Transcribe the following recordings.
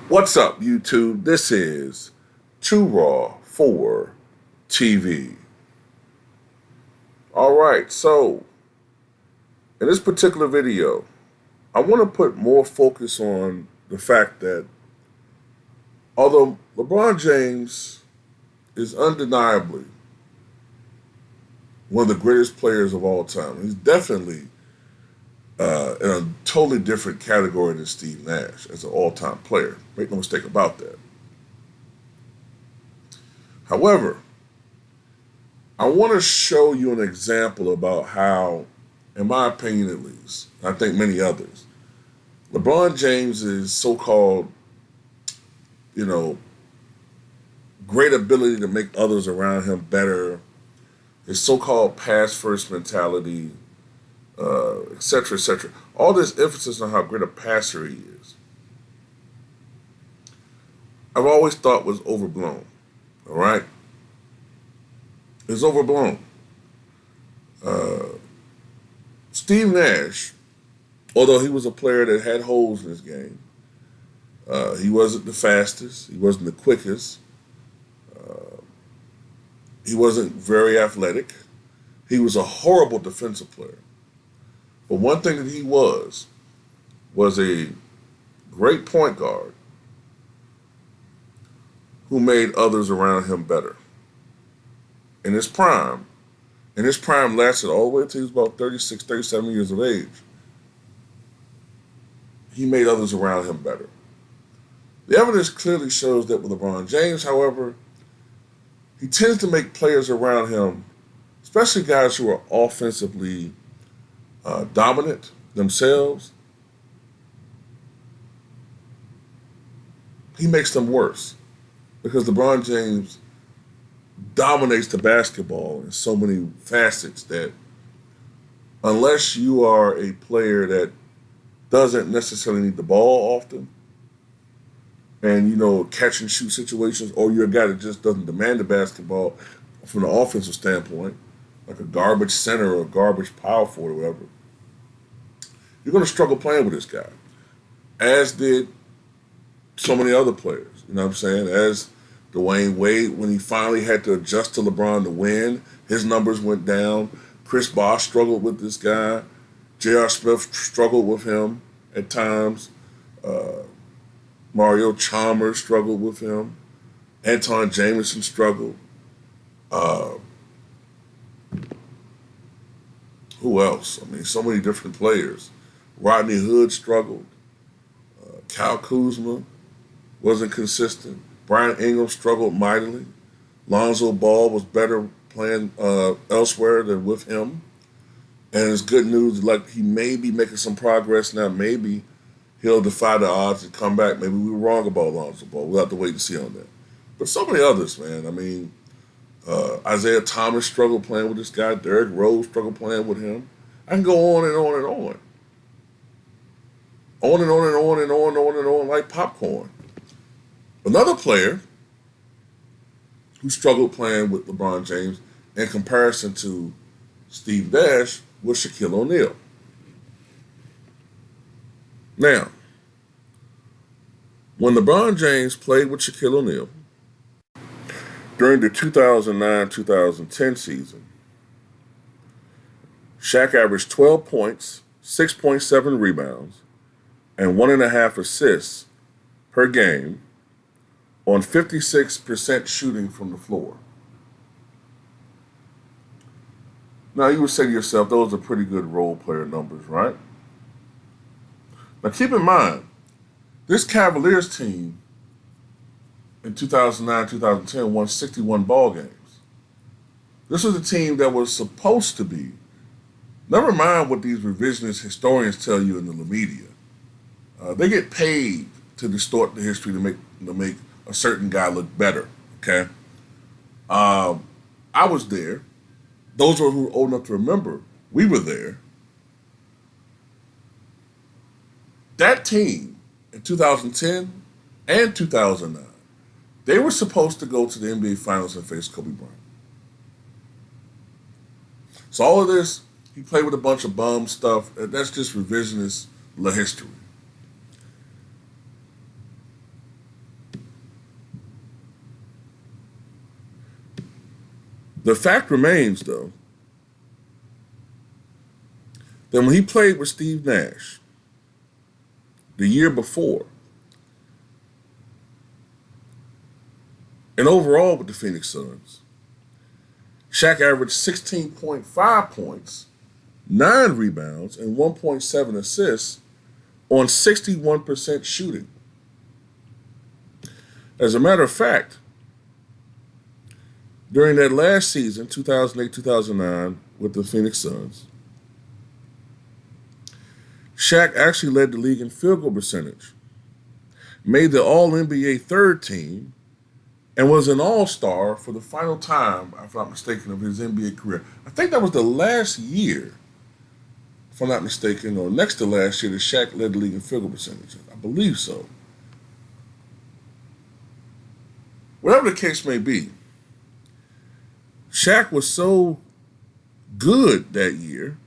What's up, YouTube? This is Too Raw for TV. All right, so in this particular video, I want to put more focus on the fact that although LeBron James is undeniably one of the greatest players of all time, he's definitely in a totally different category than Steve Nash as an all-time player. Make no mistake about that. However, I want to show you an example about how, in my opinion at least, I think many others, LeBron James's so-called, you know, great ability to make others around him better, his so-called pass-first mentality, et cetera, et cetera. All this emphasis on how great a passer he is, I've always thought was overblown. All right? It's overblown. Uh, Steve Nash, although he was a player that had holes in his game, he wasn't the fastest, he wasn't the quickest, he wasn't very athletic, he was a horrible defensive player. But one thing that he was a great point guard who made others around him better. In his prime, and his prime lasted all the way until he was about 36, 37 years of age, he made others around him better. The evidence clearly shows that with LeBron James, however, he tends to make players around him, especially guys who are offensively dominant themselves, he makes them worse because LeBron James dominates the basketball in so many facets that unless you are a player that doesn't necessarily need the ball often and, catch and shoot situations, or you're a guy that just doesn't demand the basketball from an offensive standpoint, like a garbage center or a garbage power forward or whatever, you're going to struggle playing with this guy, as did so many other players. You know what I'm saying? As Dwayne Wade, when he finally had to adjust to LeBron to win, his numbers went down. Chris Bosh struggled with this guy. J.R. Smith struggled with him at times. Mario Chalmers struggled with him. Anton Jameson struggled. Uh, who else? I mean, so many different players. Rodney Hood struggled. Kyle Kuzma wasn't consistent. Brian Ingram struggled mightily. Lonzo Ball was better playing elsewhere than with him. And it's good news, like he may be making some progress now. Maybe he'll defy the odds and come back. Maybe we were wrong about Lonzo Ball. We'll have to wait and see on that. But so many others, man. I mean, Isaiah Thomas struggled playing with this guy. Derrick Rose struggled playing with him. I can go on and on and on. On and on and on and on and on and on like popcorn. Another player who struggled playing with LeBron James in comparison to Steve Nash was Shaquille O'Neal. Now, when LeBron James played with Shaquille O'Neal during the 2009-2010 season, Shaq averaged 12 points, 6.7 rebounds, and 1.5 assists per game on 56% shooting from the floor. Now, you would say to yourself, those are pretty good role player numbers, right? Now, keep in mind, this Cavaliers team in 2009-2010 won 61 ball games. This was a team that was supposed to be, never mind what these revisionist historians tell you in the media. They get paid to distort the history to make a certain guy look better. Okay, I was there. Those who are old enough to remember, we were there. That team in 2010 and 2009, they were supposed to go to the NBA Finals and face Kobe Bryant. So all of this, he played with a bunch of bum stuff. That's just revisionist history. The fact remains, though, that when he played with Steve Nash the year before, and overall with the Phoenix Suns, Shaq averaged 16.5 points, 9 rebounds, and 1.7 assists on 61% shooting. As a matter of fact, during that last season, 2008-2009, with the Phoenix Suns, Shaq actually led the league in field goal percentage, made the All-NBA third team, and was an all-star for the final time, if I'm not mistaken, of his NBA career. I think that was the last year, if I'm not mistaken, or next to last year, that Shaq led the league in field goal percentage. I believe so. Whatever the case may be, Shaq was so good that year.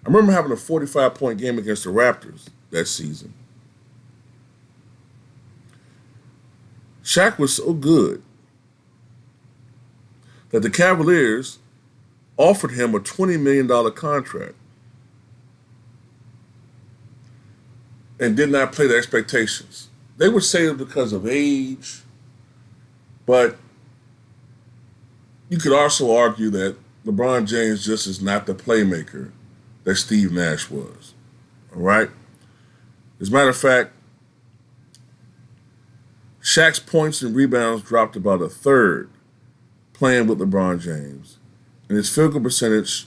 I remember having a 45-point game against the Raptors that season. Shaq was so good that the Cavaliers offered him a $20 million contract and did not play the expectations. They would say it because of age, but you could also argue that LeBron James just is not the playmaker that Steve Nash was. All right? As a matter of fact, Shaq's points and rebounds dropped about a third playing with LeBron James, and his field goal percentage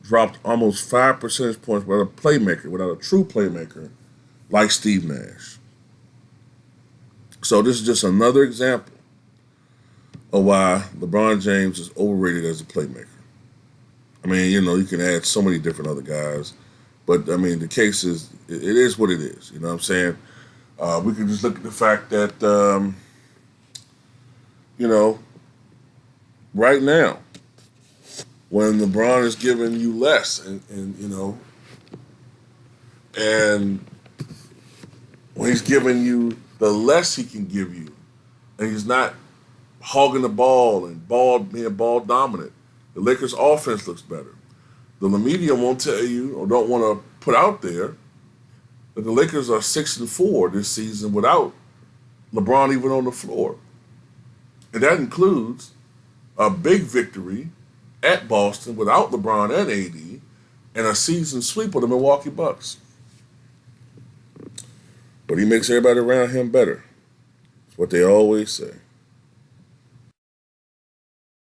dropped almost 5 percentage points without a playmaker, without a true playmaker like Steve Nash. So this is just another example of why LeBron James is overrated as a playmaker. I mean, you can add so many different other guys, but I mean, the case is, it is what it is. You know what I'm saying? We can just look at the fact that, right now, when LeBron is giving you less, and when he's giving you the less he can give you, and he's not hogging the ball and being ball dominant, the Lakers' offense looks better. The media won't tell you, or don't want to put out there, that the Lakers are 6-4 this season without LeBron even on the floor. And that includes a big victory at Boston without LeBron and AD, and a season sweep of the Milwaukee Bucks. But he makes everybody around him better. That's what they always say.